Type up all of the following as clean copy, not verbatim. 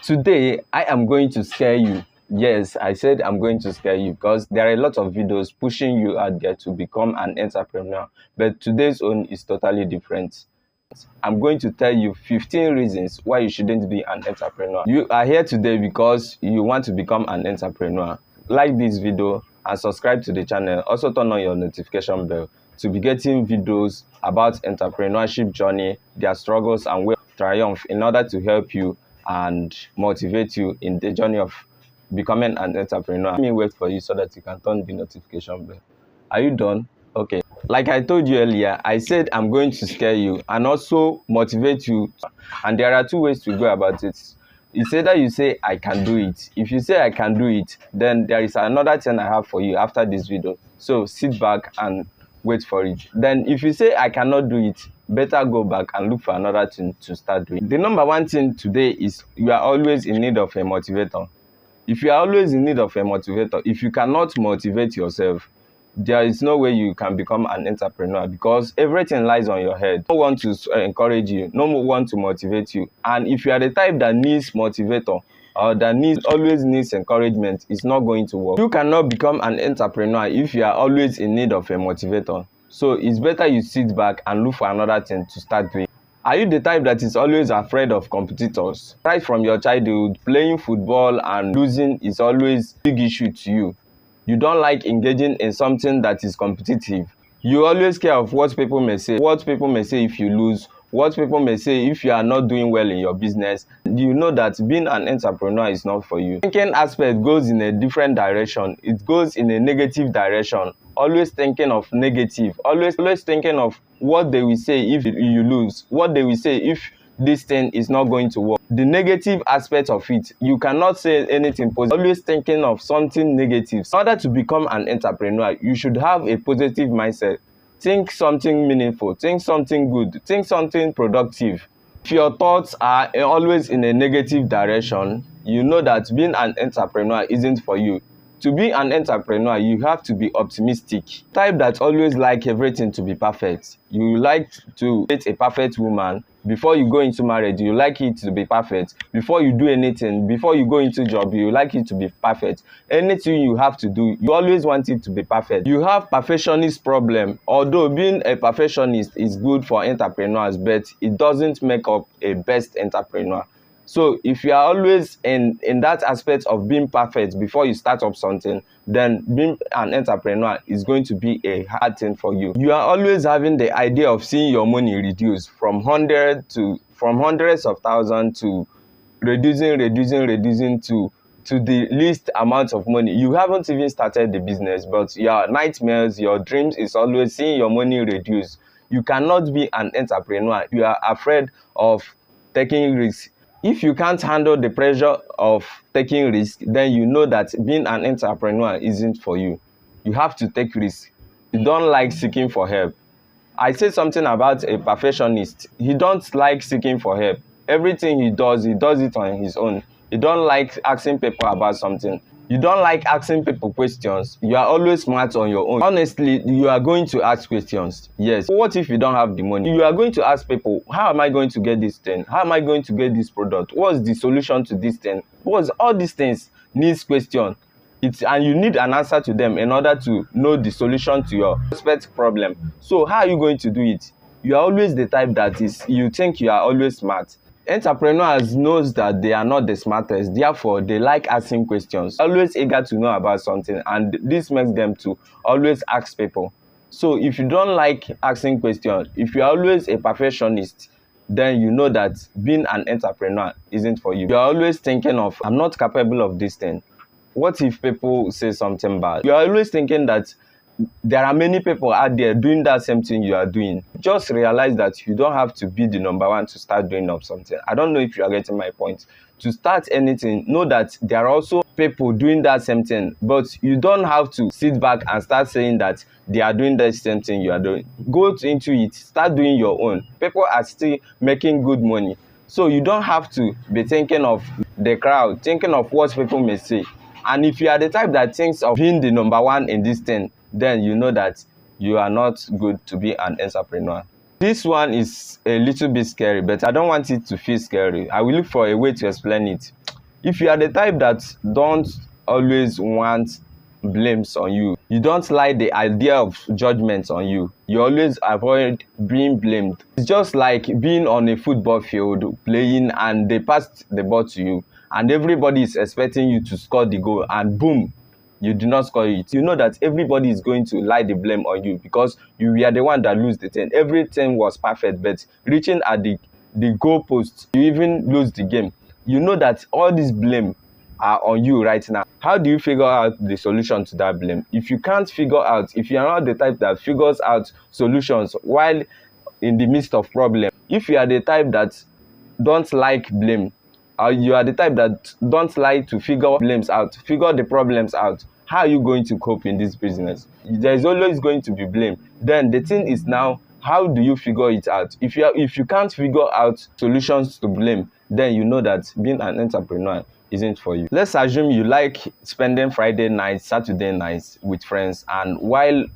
Today, I am going to scare you. Yes, I said I'm going to scare you because there are a lot of videos pushing you out there to become an entrepreneur. But today's own is totally different. I'm going to tell you 15 reasons why you shouldn't be an entrepreneur. You are here today because you want to become an entrepreneur. Like this video and subscribe to the channel. Also turn on your notification bell to be getting videos about entrepreneurship journey, their struggles and way of triumph in order to help you and motivate you in the journey of becoming an entrepreneur. Let me wait for you so that you can turn the notification bell. Are you done? Okay. Like I told you earlier, I said I'm going to scare you and also motivate you. And there are two ways to go about it. It's either you say, I can do it. If you say I can do it, then there is another thing I have for you after this video. So sit back and wait for it. Then if you say I cannot do it, better go back and look for another thing to start doing. The number one thing today is you are always in need of a motivator. If you are always in need of a motivator, if you cannot motivate yourself, there is no way you can become an entrepreneur because everything lies on your head. No one want to encourage you, no one want to motivate you. And if you are the type that needs motivator or that always needs encouragement, it's not going to work. You cannot become an entrepreneur if you are always in need of a motivator. So it's better you sit back and look for another thing to start doing. Are you the type that is always afraid of competitors? Right from your childhood, playing football and losing is always a big issue to you. You don't like engaging in something that is competitive. You always care of what people may say. What people may say if you lose. What people may say if you are not doing well in your business. You know that being an entrepreneur is not for you. Thinking aspect goes in a different direction. It goes in a negative direction. Always thinking of negative. Always thinking of what they will say if you lose. What they will say if this thing is not going to work. The negative aspect of it, you cannot say anything positive. Always thinking of something negative. In order to become an entrepreneur, you should have a positive mindset. Think something meaningful, think something good, think something productive. If your thoughts are always in a negative direction, you know that being an entrepreneur isn't for you. To be an entrepreneur, you have to be optimistic. Type that always like everything to be perfect. You like to date a perfect woman. Before you go into marriage, you like it to be perfect. Before you do anything, before you go into job, you like it to be perfect. Anything you have to do, you always want it to be perfect. You have perfectionist problem. Although being a perfectionist is good for entrepreneurs, but it doesn't make up a best entrepreneur. So if you are always in that aspect of being perfect before you start up something, then being an entrepreneur is going to be a hard thing for you. You are always having the idea of seeing your money reduce from hundreds of thousands to reducing to the least amount of money. You haven't even started the business, but your nightmares, your dreams is always seeing your money reduce. You cannot be an entrepreneur. You are afraid of taking risks. If you can't handle the pressure of taking risk, then you know that being an entrepreneur isn't for you. You have to take risks. You don't like seeking for help. I said something about a perfectionist. He don't like seeking for help. Everything he does it on his own. He don't like asking people about something. You don't like asking people questions. You are always smart on your own. Honestly, you are going to ask questions. Yes. What if you don't have the money? You are going to ask people, how am I going to get this thing? How am I going to get this product? What's the solution to this thing? All these things needs question. And you need an answer to them in order to know the solution to your prospect problem. So how are you going to do it? You are always the type that you think you are always smart. Entrepreneurs knows that they are not the smartest, therefore they like asking questions, always eager to know about something, and this makes them to always ask people. So if you don't like asking questions, if you are always a perfectionist, then you know that being an entrepreneur isn't for you. You are always thinking of, I'm not capable of this thing. What if people say something bad? You are always thinking that there are many people out there doing that same thing you are doing. Just realize that you don't have to be the number one to start doing up something. I don't know if you are getting my point. To start anything, know that there are also people doing that same thing, but you don't have to sit back and start saying that they are doing the same thing you are doing. Go into it, start doing your own. People are still making good money. So you don't have to be thinking of the crowd, thinking of what people may say. And if you are the type that thinks of being the number one in this thing, then you know that you are not good to be an entrepreneur. This one is a little bit scary, but I don't want it to feel scary. I will look for a way to explain it. If you are the type that don't always want blames on you, you don't like the idea of judgments on you, you always avoid being blamed. It's just like being on a football field playing and they passed the ball to you and everybody is expecting you to score the goal and boom, you do not score it. You know that everybody is going to lie the blame on you because you were the one that lose the thing. Everything was perfect, but reaching at the goal post, you even lose the game. You know that all this blame are on you right now. How do you figure out the solution to that blame? If you can't figure out, if you are not the type that figures out solutions while in the midst of problem, if you are the type that don't like blame, or you are the type that don't like to figure blames out, figure the problems out, how are you going to cope in this business? There is always going to be blame. Then the thing is now, how do you figure it out? If you can't figure out solutions to blame, then you know that being an entrepreneur isn't for you. Let's assume you like spending Friday nights, Saturday nights with friends, and while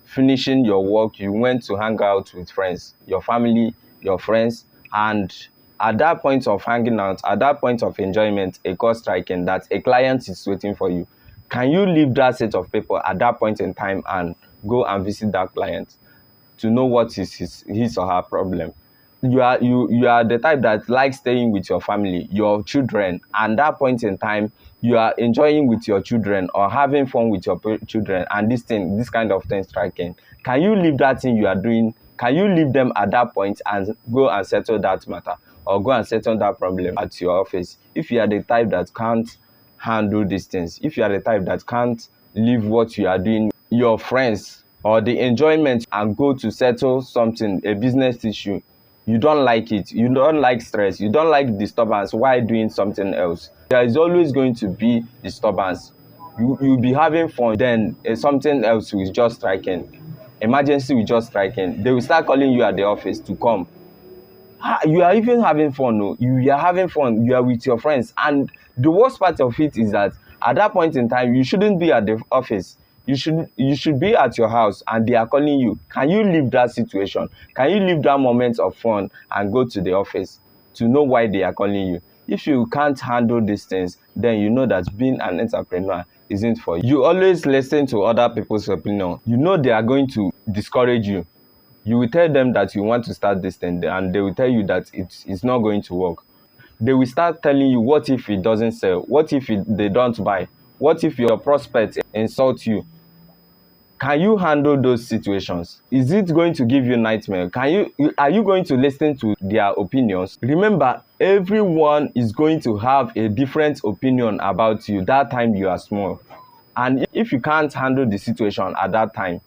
finishing your work, you went to hang out with friends, your family, your friends, and at that point of hanging out, at that point of enjoyment, a call striking that a client is waiting for you. Can you leave that set of people at that point in time and go and visit that client to know what is his or her problem? You are the type that likes staying with your family, your children, and that point in time you are enjoying with your children or having fun with your children, and this kind of thing striking. Can you leave that thing you are doing? Can you leave them at that point and go and settle that matter or go and settle that problem at your office? If you are the type that can't handle these things, if you are the type that can't leave what you are doing, your friends, or the enjoyment and go to settle something, a business issue, you don't like it, you don't like stress, you don't like disturbance while doing something else, there is always going to be disturbance. You'll be having fun, then something else will just striking, emergency will just striking, they will start calling you at the office to come. You are even having fun. No, you are having fun, you are with your friends, and the worst part of it is that at that point in time you shouldn't be at the office, you should be at your house and they are calling you. Can you leave that situation? Can you leave that moment of fun and go to the office to know why they are calling you? If you can't handle these things, then you know that being an entrepreneur isn't for you. You always listen to other people's opinion, you know they are going to discourage you. You will tell them that you want to start this thing and they will tell you that it's not going to work. They will start telling you, what if it doesn't sell? What if they don't buy? What if your prospects insult you? Can you handle those situations? Is it going to give you nightmare? Are you going to listen to their opinions? Remember, everyone is going to have a different opinion about you that time you are small. And if you can't handle the situation at that time,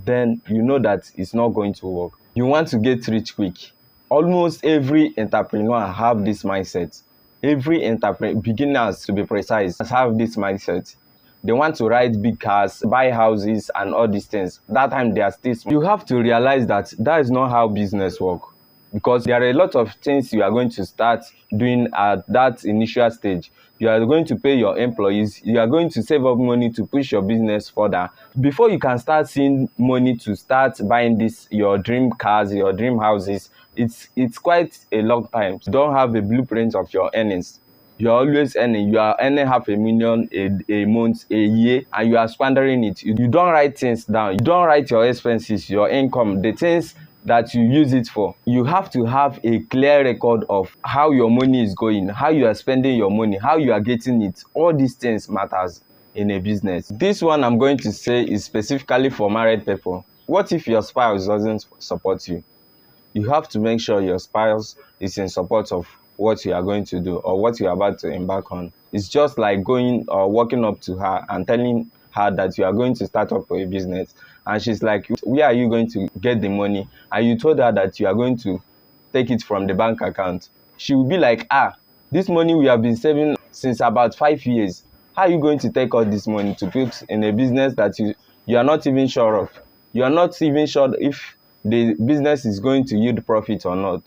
then you know that it's not going to work. You want to get rich quick. Almost every entrepreneur have this mindset. Every entrepreneur, beginners to be precise, have this mindset. They want to ride big cars, buy houses, and all these things. That time they are still small. You have to realize that that is not how business works. Because there are a lot of things you are going to start doing at that initial stage. You are going to pay your employees, you are going to save up money to push your business further. Before you can start seeing money to start buying your dream cars, your dream houses, it's quite a long time. You don't have a blueprint of your earnings. You are always earning. You are earning $500,000 a month, a year, and you are squandering it. You don't write things down. You don't write your expenses, your income, the things that you use it for. You have to have a clear record of how your money is going, how you are spending your money, how you are getting it. All these things matters in a business. This one I'm going to say is specifically for married people. What if your spouse doesn't support you? You have to make sure your spouse is in support of what you are going to do or what you are about to embark on. It's just like going or walking up to her and telling her that you are going to start up a business, and she's like, where are you going to get the money? And you told her that you are going to take it from the bank account. She will be like, this money we have been saving since about 5 years. How are you going to take all this money to put in a business that you are not even sure of? You are not even sure if the business is going to yield profit or not.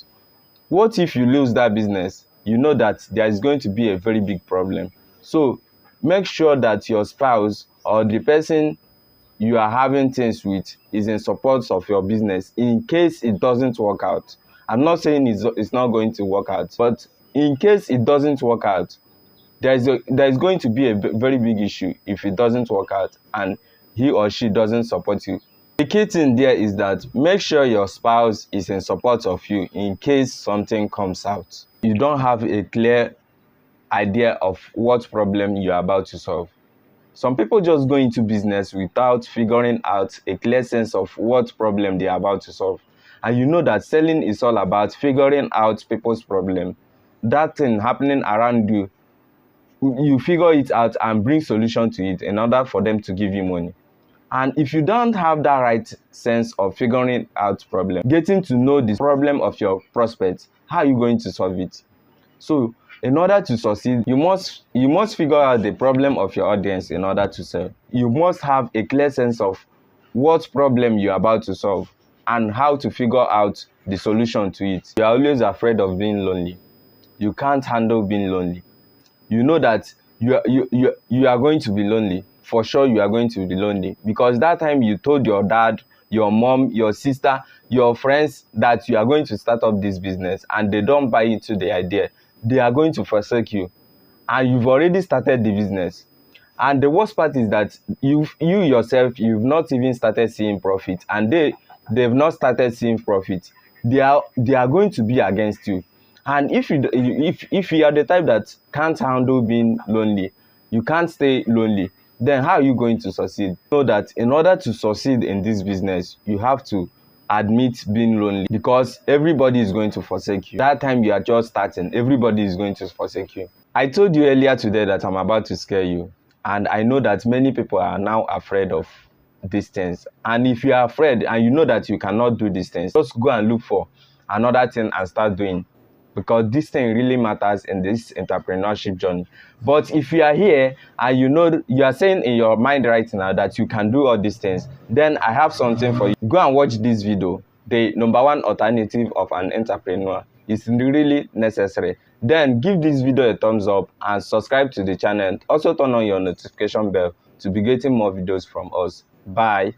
What if you lose that business? You know that there is going to be a very big problem. So make sure that your spouse or the person you are having things with is in support of your business in case it doesn't work out. I'm not saying it's not going to work out, but in case it doesn't work out, There's going to be a very big issue if it doesn't work out and he or she doesn't support you. The key thing there is that make sure your spouse is in support of you in case something comes out. You don't have a clear idea of what problem you're about to solve. Some people just go into business without figuring out a clear sense of what problem they are about to solve. And you know that selling is all about figuring out people's problem. That thing happening around you, you figure it out and bring solution to it in order for them to give you money. And if you don't have that right sense of figuring out problem, getting to know the problem of your prospects, how are you going to solve it? So in order to succeed, you must figure out the problem of your audience in order to sell. You must have a clear sense of what problem you're about to solve and how to figure out the solution to it. You're always afraid of being lonely. You can't handle being lonely. You know that you are going to be lonely. For sure you are going to be lonely because that time you told your dad, your mom, your sister, your friends that you are going to start up this business and they don't buy into the idea. They are going to forsake you and you've already started the business. And the worst part is that you yourself, you've not even started seeing profit and they've not started seeing profit. They are going to be against you. And if you are the type that can't handle being lonely, you can't stay lonely, then how are you going to succeed? Know that in order to succeed in this business, you have to admit being lonely because everybody is going to forsake you. That time you are just starting, everybody is going to forsake you. I told you earlier today that I'm about to scare you, and I know that many people are now afraid of these things. And if you are afraid and you know that you cannot do these things, just go and look for another thing and start doing, because this thing really matters in this entrepreneurship journey. But if you are here and you know you are saying in your mind right now that you can do all these things, then I have something for you. Go and watch this video. The #1 alternative of an entrepreneur is really necessary. Then give this video a thumbs up and subscribe to the channel. Also turn on your notification bell to be getting more videos from us. Bye.